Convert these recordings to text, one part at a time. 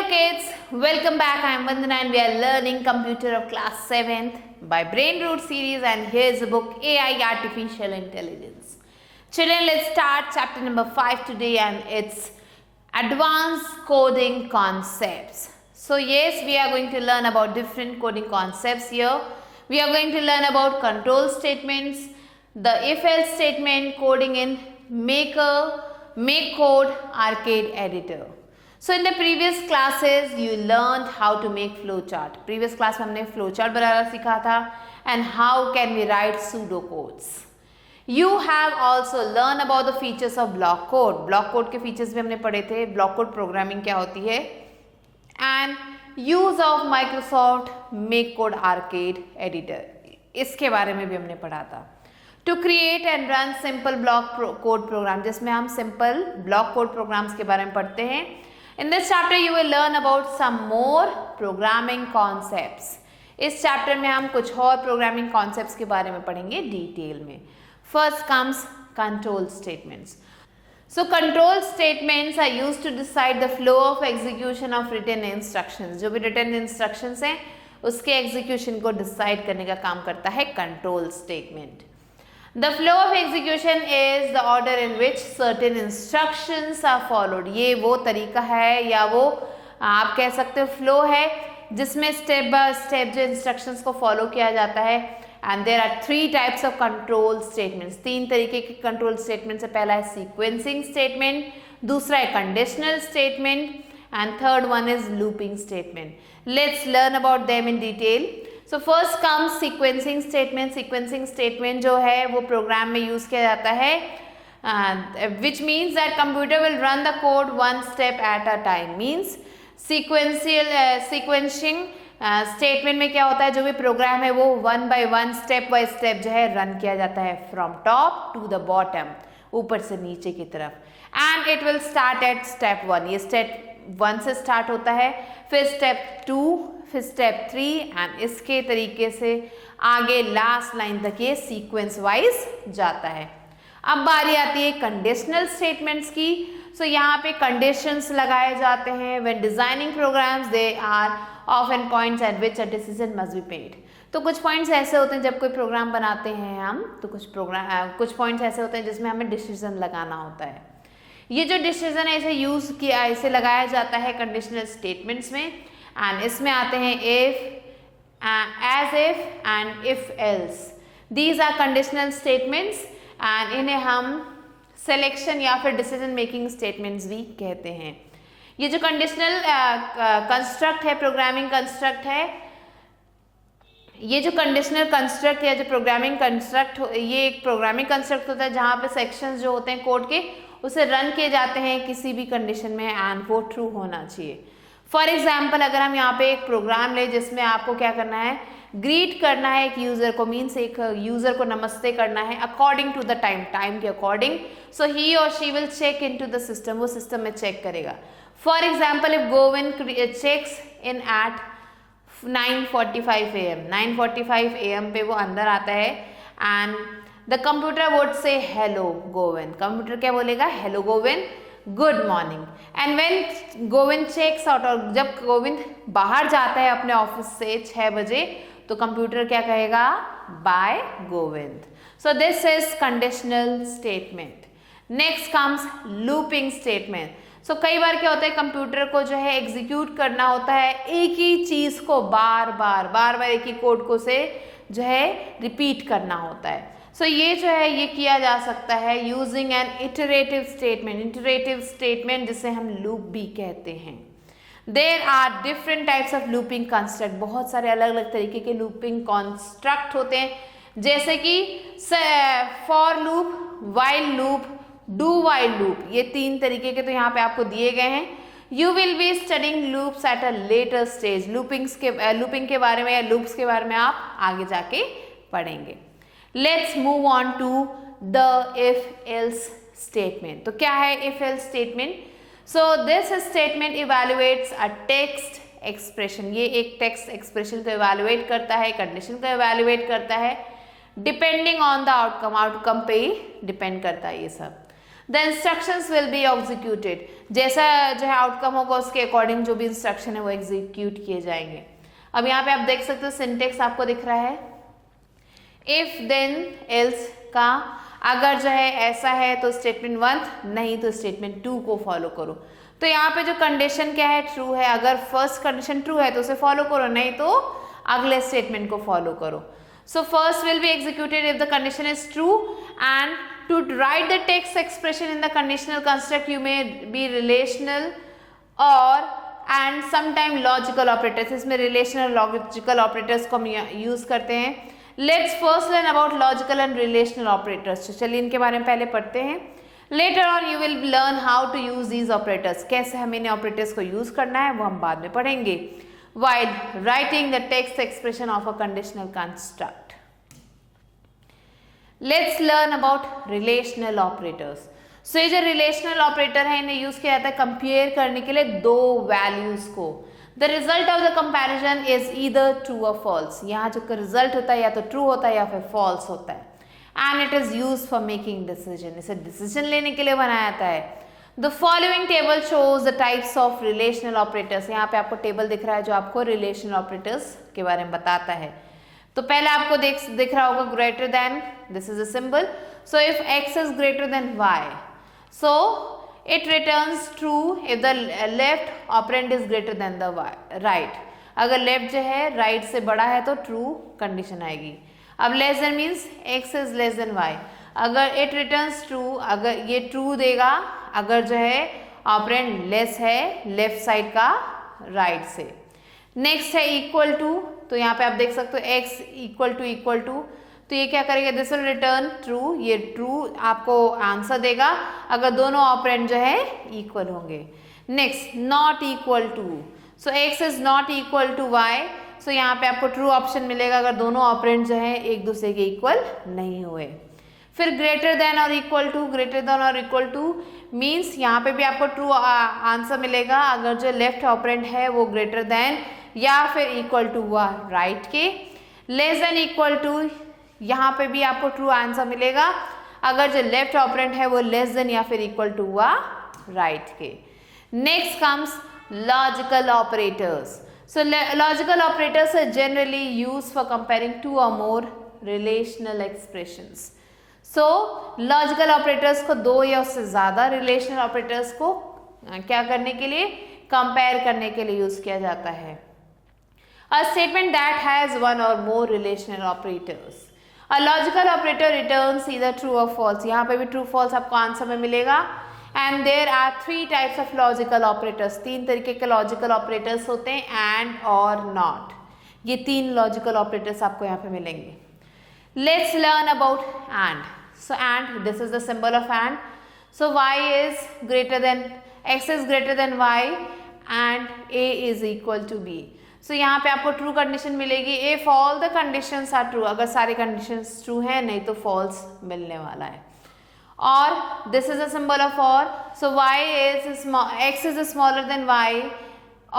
kids, welcome back. I am Vandana and we are learning computer of class 7th by Brain Root series, and here is the book AI Artificial Intelligence. Children, let's start chapter number 5 today, and it's advanced coding concepts. So yes, we are going to learn about different coding concepts here. We are going to learn about control statements, the if-else statement, coding in Maker, Make Code, Arcade Editor. So in the previous classes you learned how to make flowchart. Previous class में हमने flowchart बनाना सीखा था and how can we write pseudocodes. You have also learned about the features of block code. Block code के features भी हमने पढ़े थे. Block code programming क्या होती है and use of Microsoft Make Code Arcade Editor. इसके बारे में भी हमने पढ़ा था. To create and run simple block code program, जिसमें हम simple block code programs के बारे में पढ़ते हैं. In this chapter you will learn about some more programming concepts. इस chapter में हम कुछ और programming concepts के बारे में पढ़ेंगे detail में. First comes control statements. So control statements are used to decide the flow of execution of written instructions. जो भी written instructions हैं उसके execution को decide करने का काम करता है control statement. The flow of execution is the order in which certain instructions are followed. ये वो तरीका है या वो आप कह सकते हो flow है जिसमें step by step जो instructions को follow किया जाता है. And there are three types of control statements. तीन तरीके के control statements है. पहला है sequencing statement, दूसरा है conditional statement, and third one is looping statement. Let's learn about them in detail. So first comes sequencing statement. Sequencing statement जो है वो प्रोग्राम में यूज़ किया जाता है, which means that computer will run the code one step at a time. Means sequencing statement में क्या होता है, जो भी प्रोग्राम है वो one by one, step by step जो है रन किया जाता है from top to the bottom, ऊपर से नीचे की तरफ. And it will start at step 1. ये step 1 से start होता है, फिर step 2, फिर स्टेप 3 एंड इसके तरीके से आगे लास्ट लाइन तक ये सीक्वेंस वाइज जाता है. अब बारी आती है कंडीशनल स्टेटमेंट्स की. सो यहाँ पे कंडीशंस लगाए जाते हैं. When designing programs they are often points at which a decision must be made. तो कुछ पॉइंट्स ऐसे होते हैं जब कोई प्रोग्राम बनाते हैं हम, तो कुछ पॉइंट्स ऐसे होते हैं जिसमें हमें डिसीजन लगाना होता है. ये जो डिसीजन ऐसे यूज किया, ऐसे लगाया जाता है कंडीशनल स्टेटमेंट्स में. एंड इसमें आते हैं if, as if and if else. These are conditional statements and इन्हें हम selection या फिर decision making statements भी कहते हैं. ये जो conditional construct है, programming construct है, ये जो conditional construct या जो programming construct, ये एक programming construct होता है जहाँ पे sections जो होते हैं कोड के उसे रन किए जाते हैं किसी भी कंडीशन में एंड वो ट्रू होना चाहिए. फॉर एग्जाम्पल अगर हम यहाँ पे एक प्रोग्राम ले जिसमें आपको क्या करना है, ग्रीट करना है एक यूजर को, मीन्स एक यूजर को नमस्ते करना है अकॉर्डिंग टू द टाइम के अकॉर्डिंग. सो ही और she will check into the द सिस्टम, वो सिस्टम में चेक करेगा. For example if Govin checks in at 9:45 AM, 9:45 AM पे वो अंदर आता है and the computer would say hello Govin. Computer क्या बोलेगा, hello Govin, good morning. And when Govind checks out, और जब गोविंद बाहर जाता है अपने ऑफिस से 6 बजे, तो कंप्यूटर क्या कहेगा, bye Govind. So this is conditional statement. Next comes looping statement. So कई बार क्या होता है, कंप्यूटर को जो है एग्जीक्यूट करना होता है एक ही चीज को बार बार एक ही कोड को से जो है रिपीट करना होता है. सो ये जो है ये किया जा सकता है यूजिंग एन इटरेटिव स्टेटमेंट जिसे हम लूप भी कहते हैं. There are different types of looping construct. बहुत सारे अलग अलग तरीके के लूपिंग कंस्ट्रक्ट होते हैं, जैसे कि for loop, while loop, do while loop. ये 3 तरीके के तो यहाँ पे आपको दिए गए हैं. You will be studying loops at a later stage. Looping के बारे में या लूप्स के बारे में आप आगे जाके पढ़ेंगे. Let's move on to the if-else statement. तो क्या है if-else statement? So this statement evaluates a text expression. ये एक text expression को evaluate करता है, condition को evaluate करता है, depending on the outcome. outcome पे ही depend करता है ये सब. The instructions will be executed, जैसा जो है आउटकम होगा उसके अकॉर्डिंग जो भी इंस्ट्रक्शन है वो एग्जीक्यूट किए जाएंगे। अब यहाँ पे आप देख सकते हो सिंटेक्स आपको दिख रहा है, इफ देन एल्स का, अगर जो है ऐसा है तो स्टेटमेंट 1, नहीं तो स्टेटमेंट 2 को फॉलो करो। तो यहाँ पे जो कंडीशन क्या है, ट्रू है। अगर फर्स्ट कंडीशन ट्रू है तो उसे फॉलो करो, नहीं तो अगले स्टेटमेंट को फॉलो करो। So first will be executed if the condition is true, and to write the text expression in the conditional construct you may be relational or and sometime logical operators. इसमें relational logical operators को हम use करते हैं। Let's first learn about logical and relational operators. चलिए इनके बारे में पहले पढ़ते हैं। Later on you will learn how to use these operators, कैसे हमें इन ऑपरेटर्स को यूज करना है वो हम बाद में पढ़ेंगे। while writing the text expression of a conditional construct. Let's learn about relational operators. So ये जो relational operator है इन्हें यूज किया जाता है कंपेयर करने के लिए दो वैल्यूज को। The result of the comparison is either true or false. यहाँ जो रिजल्ट होता है या तो ट्रू होता है या फिर फॉल्स होता है। And it is used for making decision. इसे डिसीजन लेने के लिए बनाया जाता है। The following table shows the types of relational operators. यहाँ पे आपको टेबल दिख रहा है जो आपको relational operators के बारे में बताता है। तो पहले आपको दिख रहा होगा greater than, this is a symbol. So if x is greater than y, so it returns true if the left operand is greater than the right. अगर left जो है right से बड़ा है तो true condition आएगी। अब less than means x is less than y. अगर it returns true, अगर ये true देगा अगर जो है ऑपरेंड लेस है लेफ्ट साइड का राइट से। नेक्स्ट है इक्वल टू, तो यहाँ पे आप देख सकते हो x इक्वल टू, तो ये क्या करेगा, दिस विल रिटर्न ट्रू, ये ट्रू आपको आंसर देगा अगर दोनों ऑपरेंड जो है इक्वल होंगे। Next not equal to, so x is not equal to y, so यहाँ पे आपको ट्रू ऑप्शन मिलेगा अगर दोनों ऑपरेंड जो है एक दूसरे के इक्वल नहीं हुए। फिर greater than or equal to, greater than or equal two means यहाँ पे भी आपको ट्रू आंसर मिलेगा अगर जो लेफ्ट ऑपरेंड है वो ग्रेटर देन या फिर इक्वल टू हुआ राइट के। लेस देन इक्वल टू, यहाँ पे भी आपको ट्रू आंसर मिलेगा अगर जो लेफ्ट ऑपरेंड है वो लेस देन या फिर इक्वल टू हुआ राइट के। Next comes logical operators. So logical operators are generally used for comparing two or more relational expressions. So logical operators को दो या उससे ज्यादा रिलेशनल ऑपरेटर्स को क्या करने के लिए, कंपेयर करने के लिए यूज किया जाता है। A statement that has one or more relational operators. A logical operator returns either true or false, यहाँ पे भी ट्रू फॉल्स आपको आंसर में मिलेगा। And there are 3 types of logical operators, 3 तरीके के लॉजिकल ऑपरेटर्स होते हैं, एंड और नॉट, ये 3 लॉजिकल ऑपरेटर्स आपको यहाँ पे मिलेंगे। Let's learn about and. So and, this is the symbol of and. So y is greater than, x is greater than y and a is equal to b. So यहाँ पे आपको true condition मिलेगी if all the conditions are true. अगर सारे conditions true हैं, नहीं तो false मिलने वाला है। और this is the symbol of or. So y is small, x is smaller than y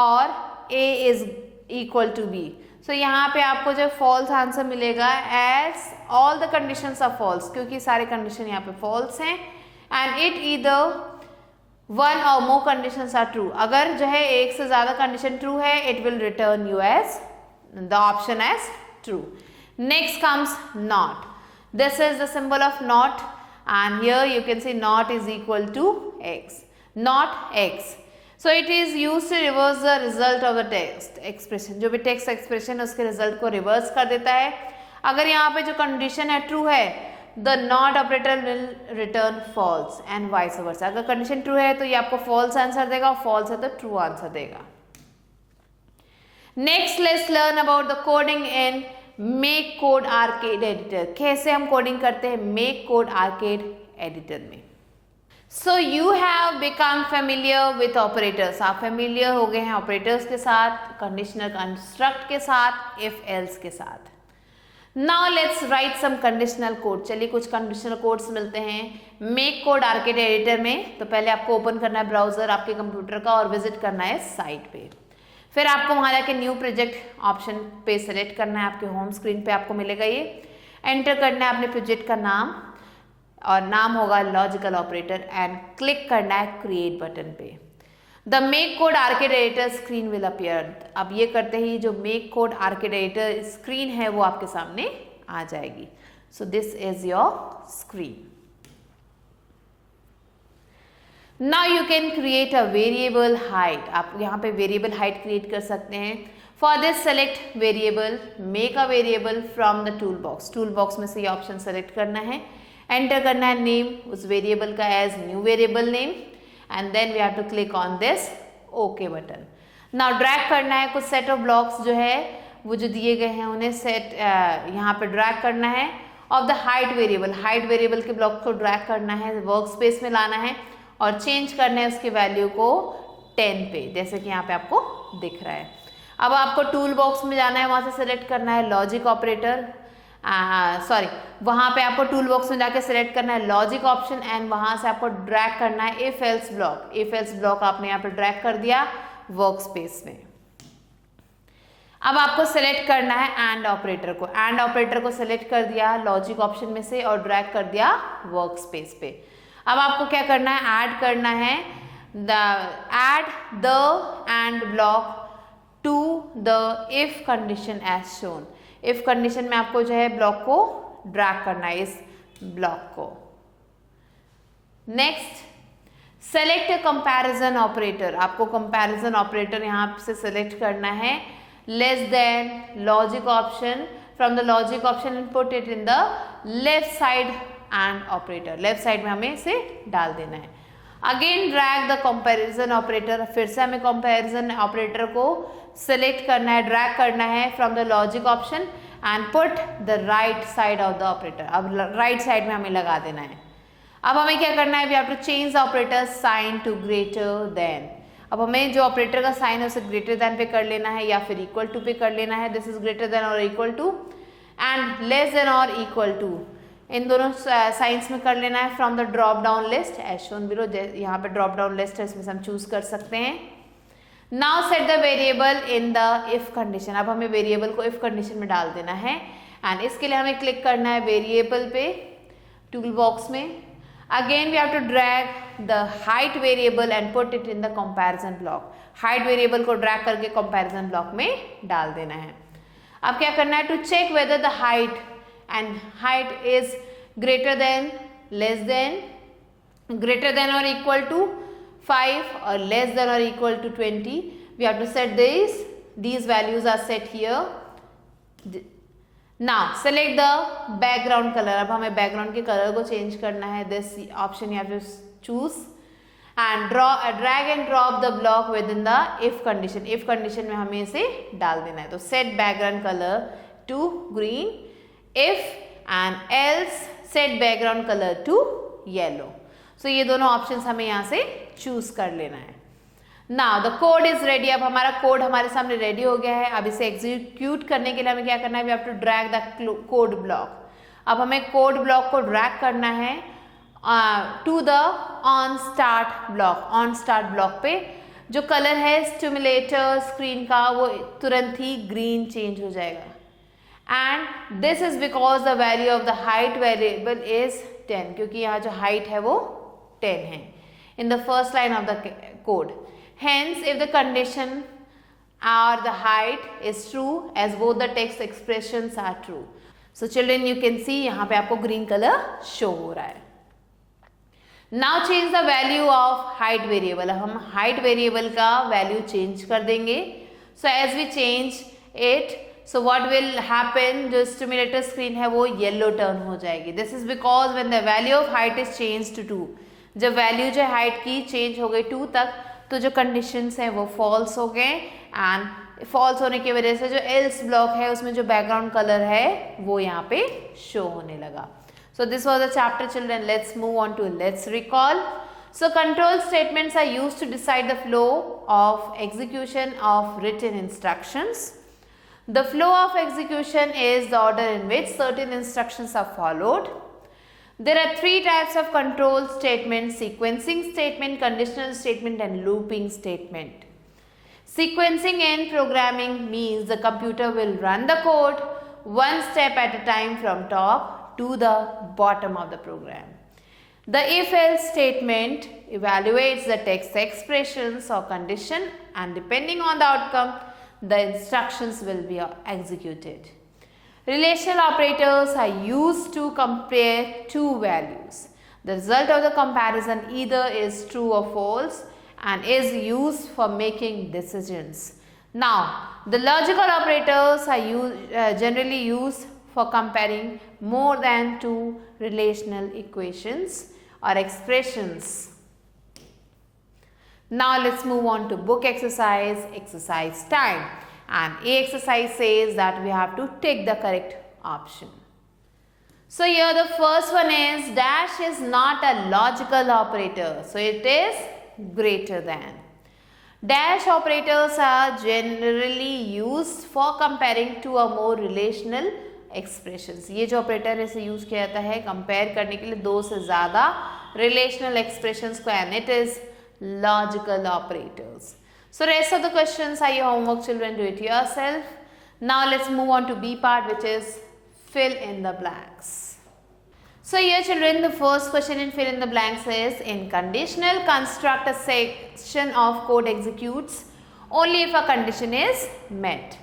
और a is equal to b. So यहाँ पे आपको जो फॉल्स आंसर मिलेगा as all the conditions are false, क्योंकि सारे कंडीशन यहाँ पे फॉल्स हैं। And it either one or more conditions are true, अगर जो है एक से ज्यादा कंडीशन ट्रू है it will return you as the option as true. Next comes not. This is the symbol of not and here you can see not is equal to x, not x. So it is used to reverse the result of the text expression. जो भी text expression है उसके result को reverse कर देता है। अगर यहाँ पे जो condition है true है, the not operator will return false and vice versa. अगर condition true है तो ये आपको false answer देगा, false है तो true answer देगा। Next let's learn about the coding in Make Code Arcade Editor. कैसे हम coding करते हैं Make Code Arcade Editor में। So you have become familiar with operators. आप familiar हो गए हैं operators के साथ, conditional construct के साथ, if else के साथ। Now let's write some conditional code. चलिए कुछ conditional codes मिलते हैं Make Code Arcade Editor में। तो पहले आपको ओपन करना है ब्राउजर आपके कंप्यूटर का और विजिट करना है साइट पे। फिर आपको वहां जाके न्यू प्रोजेक्ट ऑप्शन पे सेलेक्ट करना है, आपके होम स्क्रीन पे आपको मिलेगा ये। एंटर करना है अपने प्रोजेक्ट का नाम, और नाम होगा लॉजिकल ऑपरेटर एंड क्लिक करना है क्रिएट बटन पे। The make code orchid editor screen will appear. अब ये करते ही जो make code orchid editor screen है वो आपके सामने आ जाएगी। सो this is your screen. Now you can create a variable height. आप यहाँ पे वेरिएबल हाइट क्रिएट कर सकते हैं। For this select variable, make a variable from the tool box. Tool box में से ये ऑप्शन सेलेक्ट करना है, एंटर करना है नेम उस वेरिएबल का as new variable name and then we have to click on this okay button. Now drag करना है कुछ सेट ऑफ ब्लॉक्स जो है वो जो दिए गए हैं उन्हें सेट यहाँ पे ड्रैग करना है of the height variable. Height variable के ब्लॉक को ड्रैग करना है, वर्क स्पेस में लाना है और चेंज करना है उसकी वैल्यू को 10 पे, जैसे कि यहाँ पे आपको दिख रहा है। अब आपको टूल बॉक्स में जाना है, वहाँ से सेलेक्ट करना है लॉजिक ऑपरेटर, वहाँ पे आपको टूल बॉक्स में जाके सिलेक्ट करना है लॉजिक ऑप्शन एंड वहाँ से आपको ड्रैग करना है if else block. If else block आपने यहाँ पे ड्रैग कर दिया वर्क स्पेस में। अब आपको सिलेक्ट करना है एंड ऑपरेटर को। एंड ऑपरेटर को सिलेक्ट कर दिया लॉजिक ऑप्शन में से और ड्रैग कर दिया वर्क स्पेस पे। अब आपको क्या करना है, ऐड करना है add the end block to the if condition as shown. If condition में आपको जो है ब्लॉक को ड्रैग करना है, इस ब्लॉक को। Next select comparison operator. आपको कंपैरिजन ऑपरेटर यहाँ से सेलेक्ट करना है less than logic option, from the logic option and put it in the left side and operator. Left side में हमें इसे डाल देना है। Again drag the comparison operator. फिर से हमें कंपैरिजन ऑपरेटर को सेलेक्ट करना है, ड्रैग करना है from the logic option and put the right side of the operator. अब राइट साइड में हमें लगा देना है। अब हमें क्या करना है, we have to change the operator sign to greater than. अब हमें जो ऑपरेटर का साइन है उसे ग्रेटर देन पे कर लेना है या फिर इक्वल टू पे कर लेना है। This is greater than or equal to and less than or equal to, इन दोनों साइंस में कर लेना है from the drop down list as shown below. यहाँ पे ड्रॉप डाउन लिस्ट है, इसमें से हम चूज कर सकते हैं। Now set the variable in the if condition. अब हमें वेरिएबल को इफ कंडीशन में डाल देना है एंड इसके लिए हमें क्लिक करना है वेरिएबल पे टूल बॉक्स में। Again we have to drag the height variable and put it in the comparison block. Height variable को ड्रैग करके कंपैरिजन ब्लॉक में डाल देना है। अब क्या करना है, to check whether the height and height is greater than, less than, greater than or equal to 5 or less than or equal to 20. We have to set these values are set here. Now select the background color. अब हमें background के color को change करना है। This option you have to choose and drag and drop the block within the if condition. if condition में हमें इसे डाल देना है। तो set background color to green if and else set background color to yellow. So ये दोनों options हमें यहाँ से choose कर लेना है। Now the code is ready. अब हमारा कोड हमारे सामने रेडी हो गया है। अब इसे एग्जीक्यूट करने के लिए हमें क्या करना है, we have to drag the code block. अब हमें कोड ब्लॉक को ड्रैग करना है to the on start block. On start block पे जो कलर है स्टिमुलेटर स्क्रीन का वो तुरंत ही ग्रीन चेंज हो जाएगा। And this is because the value of the height variable is 10, क्योंकि यहाँ जो हाइट है वो 10 है in the first line of the code. Hence if the condition or the height is true as both the text expressions are true. So children you can see यहाँ पे आपको green colour show हो रहा है। Now change the value of height variable. हम height variable का value change कर देंगे। So as we change it, so what will happen, जो स्टिमुलेटर स्क्रीन है वो येलो टर्न हो जाएगी। This is because when the value of height is change to 2, जब वैल्यू जो हाइट की चेंज हो गई 2 तक तो जो कंडीशंस हैं वो फॉल्स हो गए एंड फॉल्स होने की वजह से जो एल्स ब्लॉक है उसमें जो बैकग्राउंड कलर है वो यहाँ पे शो होने लगा। So this was the chapter children. Let's move on to let's recall. So control statements are used to decide the flow of execution of written instructions. The flow of execution is the order in which certain instructions are followed. There are 3 types of control statements: sequencing statement, conditional statement and looping statement. Sequencing in programming means the computer will run the code one step at a time from top to the bottom of the program. The if-else statement evaluates the text expressions or condition, and depending on the outcome, the instructions will be executed. Relational operators are used to compare two values. The result of the comparison either is true or false and is used for making decisions. Now, the logical operators are generally used for comparing more than two relational equations or expressions. Now, let's move on to book exercise time. And A exercise says that we have to take the correct option. So here the first one is dash is not a logical operator. So it is greater than. Dash operators are generally used for comparing two or more relational expressions. ये जो operator है इसे use किया जाता है compare करने के लिए दो से ज़्यादा relational expressions को, and it is logical operators. So rest of the questions are your homework, children. Do it yourself. Now let's move on to B part, which is fill in the blanks. So here, children, the first question in fill in the blanks is in conditional construct a section of code executes only if a condition is met.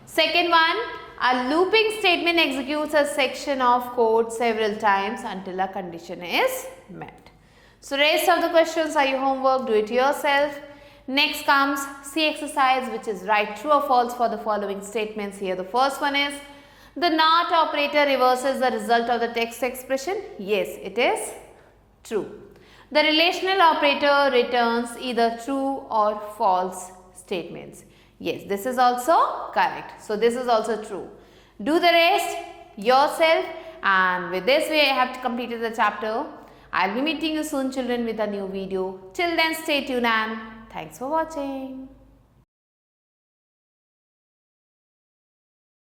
Second one, a looping statement executes a section of code several times until a condition is met. So rest of the questions are your homework. Do it yourself. Next comes C exercise, which is write true or false for the following statements. Here the first one is the not operator reverses the result of the text expression. Yes, it is true. The relational operator returns either true or false statements. Yes, this is also correct. So this is also true. Do the rest yourself, and with this we have completed the chapter. I'll be meeting you soon, children, with a new video. Till then, stay tuned and thanks for watching.